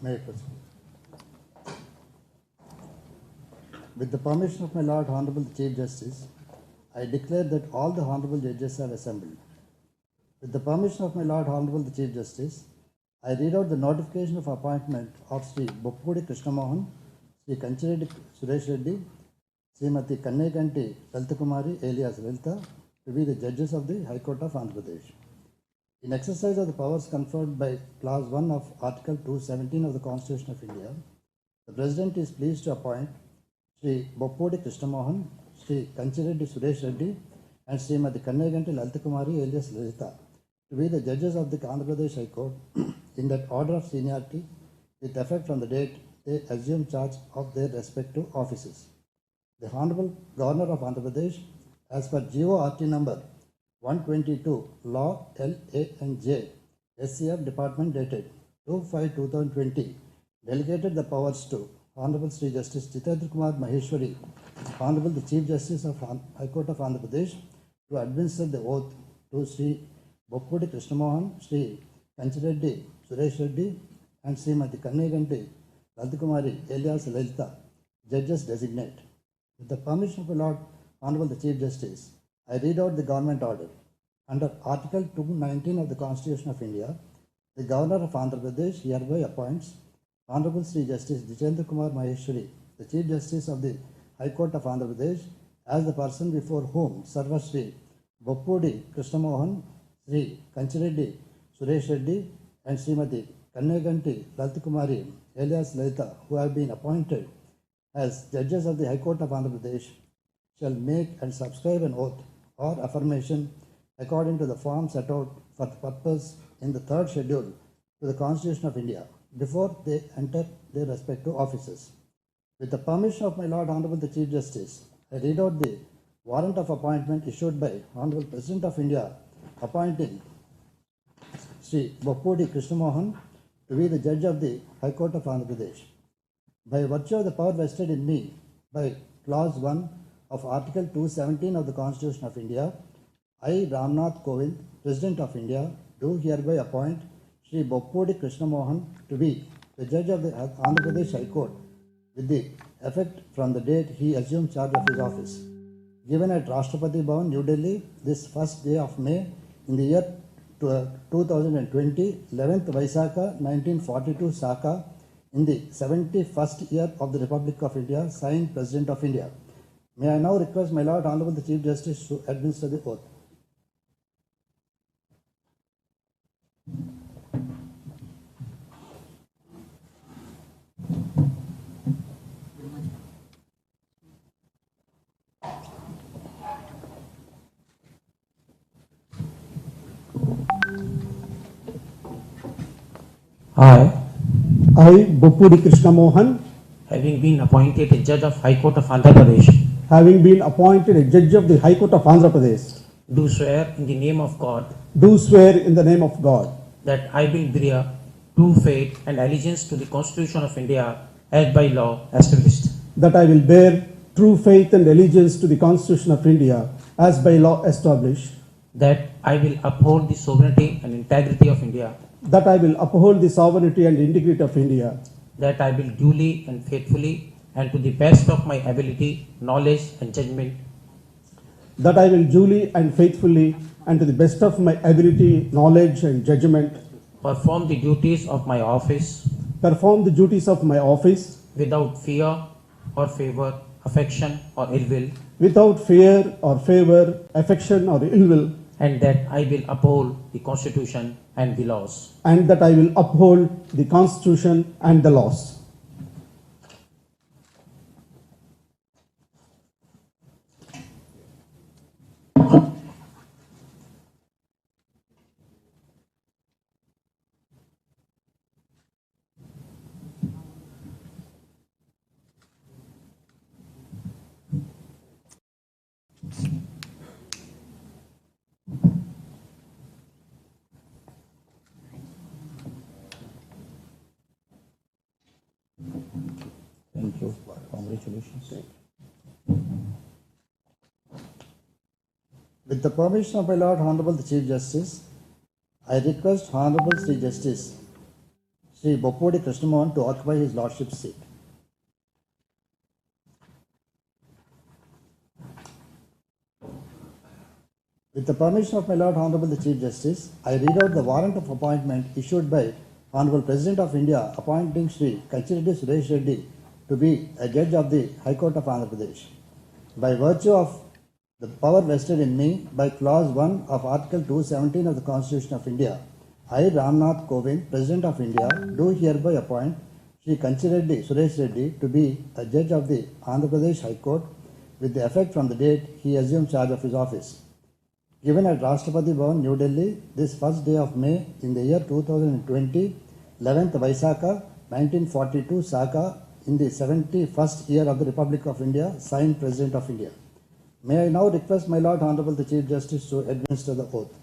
May I proceed? With the permission of my Lord Honorable Chief Justice, I declare that all the Honorable Judges are assembled. With the permission of my Lord Honorable Chief Justice, I read out the notification of appointment of Sri Boppudi Krishnamohan, Sri Kanchireddy Suresh Reddy, Srimati Kanneganti Lalitakumari alias Lalita to be the judges of the High Court of Andhra Pradesh. In exercise of the powers conferred by Clause 1 of Article 217 of the Constitution of India, the President is pleased to appoint Sri Boppudi Krishnamohan, Sri Kanchireddy Suresh Reddy, and Srimati Kanneganti Lalitakumari alias Lalita to be the judges of the Andhra Pradesh High Court in that order of seniority with effect from the date they assume charge of their respective offices. The Honorable Governor of Andhra Pradesh, as per GORT number 122, Law LA&J, SCF Department dated 2/5/2020, delegated the powers to Honorable Sri Justice Jitendra Kumar Maheshwari, Honorable the Chief Justice of High Court of Andhra Pradesh, to administer the oath to Sri Boppudi Krishnamohan, Sri Kanchireddy Suresh Reddy, and Srimati Kanneganti Lalitakumari alias Lalita, judges designate. With the permission of the Lord Honorable the Chief Justice, I read out the government order. Under Article 219 of the Constitution of India, the Governor of Andhra Pradesh hereby appoints Honorable Sri Justice Jitendra Kumar Maheshwari, the Chief Justice of the High Court of Andhra Pradesh, as the person before whom Sarva Sri Boppudi Krishnamohan, Sri Kanchireddy Suresh Reddy, and Srimati Kanneganti Lalitakumari alias Lalita, who have been appointed as judges of the High Court of Andhra Pradesh, shall make and subscribe an oath or affirmation according to the form set out for the purpose in the third schedule to the Constitution of India before they enter their respective offices. With the permission of my Lord Honorable the Chief Justice, I read out the warrant of appointment issued by Honorable President of India appointing Sri Boppudi Krishnamohan to be the judge of the High Court of Andhra Pradesh. By virtue of the power vested in me by Clause 1 of Article 217 of the Constitution of India, I, Ramnath Kovind, President of India, do hereby appoint Sri Boppudi Krishnamohan to be the judge of the Andhra Pradesh High Court with the effect from the date he assumed charge of his office. Given at Rashtrapati Bhavan, New Delhi, this first day of May in the year 2020, 11th Vaisakha 1942 Saka, in the 71st year of the Republic of India, signed President of India. May I now request my Lord Honorable the Chief Justice to administer the oath. I, Boppudi Krishnamohan, having been appointed a judge of High Court of Andhra Pradesh, having been appointed a judge of the High Court of Andhra Pradesh, do swear in the name of God do swear in the name of God that I will bear true faith and allegiance to the Constitution of India as by law established, that I will bear true faith and allegiance to the Constitution of India as by law established, that I will uphold the sovereignty and integrity of India, that I will uphold the sovereignty and integrity of India, that I will duly and faithfully and to the best of my ability, knowledge and judgment that I will duly and faithfully and to the best of my ability, knowledge and judgment perform the duties of my office perform the duties of my office without fear or favor, affection or ill will, without fear or favor, affection or ill will, and that I will uphold the Constitution and the laws. and that I will uphold the Constitution and the laws. Thank you. Congratulations. With the permission of my Lord Honorable the Chief Justice, I request Honorable Sri Justice Sri Boppodi Krishnamohan to occupy his lordship's seat. With the permission of my Lord Honorable the Chief Justice, I read out the warrant of appointment issued by Honorable President of India appointing Sri Kachireddy Suresh Reddy to be a judge of the High Court of Andhra Pradesh. By virtue of the power vested in me by Clause 1 of Article 217 of the Constitution of India, I, Ramnath Kovind, President of India, do hereby appoint Sri Kachireddy Suresh Reddy to be a judge of the Andhra Pradesh High Court with the effect from the date he assumed charge of his office. Given at Rashtrapati Bhavan, New Delhi, this first day of May in the year 2020, 11th Vaisakha, 1942, Saka, in the 71st year of the Republic of India, signed President of India. May I now request my Lord Honorable the Chief Justice to administer the oath.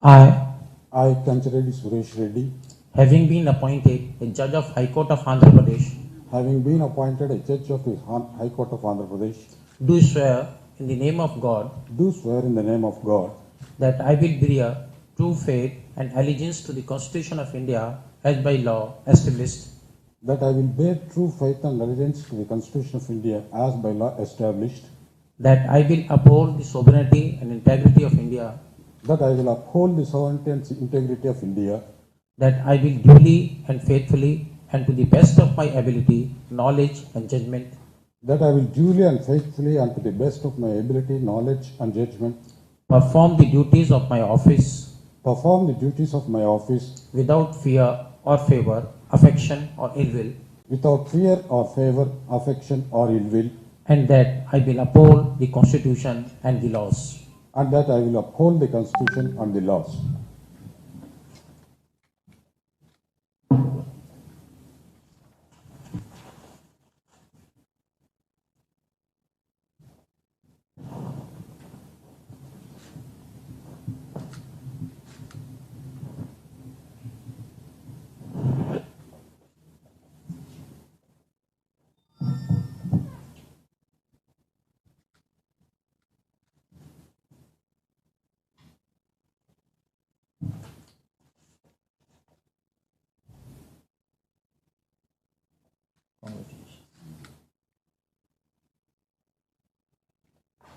I, Kachireddy Suresh Reddy, having been appointed a judge of High Court of Andhra Pradesh, having been appointed a judge of the High Court of Andhra Pradesh, do swear in the name of God do swear in the name of God that I will bear true faith and allegiance to the Constitution of India as by law established, that I will bear true faith and allegiance to the Constitution of India as by law established, that I will uphold the sovereignty and integrity of India, that I will uphold the sovereignty and integrity of India, that I will duly and faithfully and to the best of my ability, knowledge and judgment that I will duly and faithfully and to the best of my ability, knowledge and judgment perform the duties of my office perform the duties of my office without fear or favor, affection or ill will, without fear or favor, affection or ill will, and that I will uphold the Constitution and the laws. and that I will uphold the Constitution and the laws.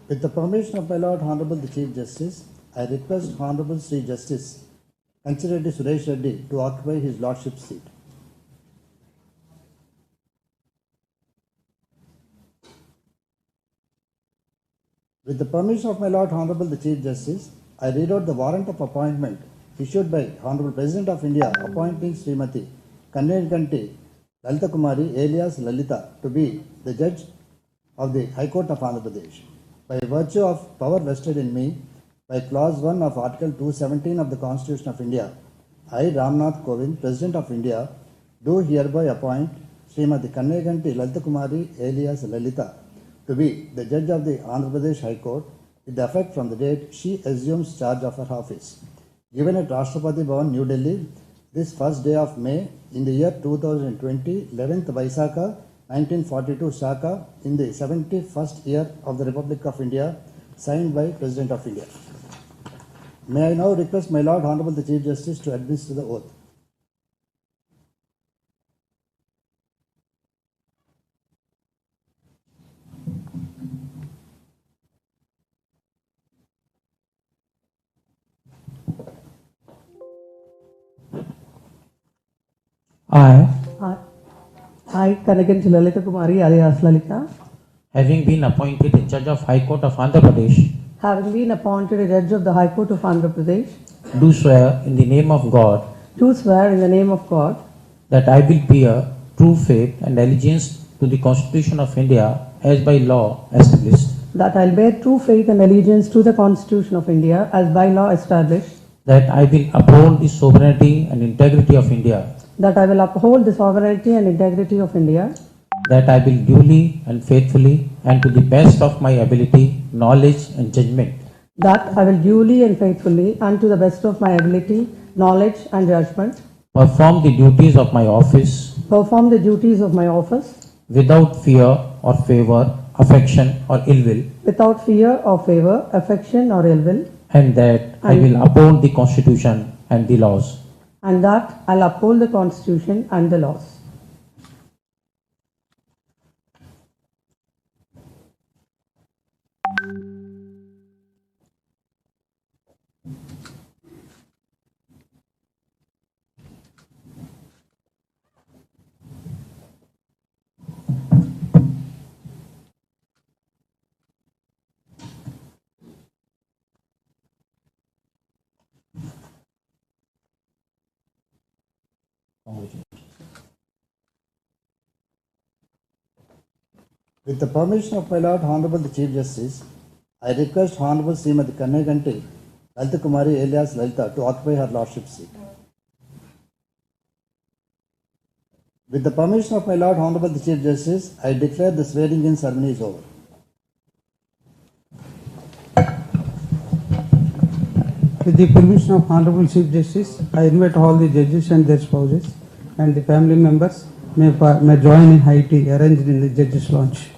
With the permission of my Lord Honorable the Chief Justice, I request Honorable Sri Justice Kachireddy Suresh Reddy to occupy his lordship's seat. With the permission of my Lord Honorable the Chief Justice, I read out the warrant of appointment issued by Honorable President of India appointing Srimati Kannediganti Lalita Kumari alias Lalita to be the judge of the High Court of Andhra Pradesh. By virtue of power vested in me by Clause 1 of Article 217 of the Constitution of India, I, Ramnath Kovind, President of India, do hereby appoint Srimati Kannediganti Lalita Kumari alias Lalita to be the judge of the Andhra Pradesh High Court with effect from the date she assumes charge of her office. Given at Rashtrapati Bhavan, New Delhi, this first day of May in the year 2020, 11th Vaisakha, 1942, Saka, in the 71st year of the Republic of India, signed by President of India. May I now request my Lord Honorable the Chief Justice to administer the oath. I, Kannediganti Lalita Kumari alias Lalita, Having been appointed a judge of High Court of Andhra Pradesh, having been appointed a judge of the High Court of Andhra Pradesh, do swear in the name of God do swear in the name of God that I will bear true faith and allegiance to the Constitution of India as by law established, that I will bear true faith and allegiance to the Constitution of India as by law established, that I will uphold the sovereignty and integrity of India, that I will uphold the sovereignty and integrity of India, that I will duly and faithfully and to the best of my ability, knowledge and judgment that I will duly and faithfully and to the best of my ability, knowledge, and judgment, perform the duties of my office perform the duties of my office without fear or favor, affection or ill will, without fear or favor, affection, or ill will, and that I will uphold the Constitution and the laws. and that I'll uphold the Constitution and the laws. With the permission of my Lord Honorable the Chief Justice, I request Honorable Srimati Kannaganti Lalita Kumari alias Lalita to occupy her Lordship's seat. With the permission of my Lord Honorable the Chief Justice, I declare the swearing-in ceremony is over. With the permission of Honorable Chief Justice, I invite all the judges and their spouses and the family members may join in high tea arranged in the judges' lounge.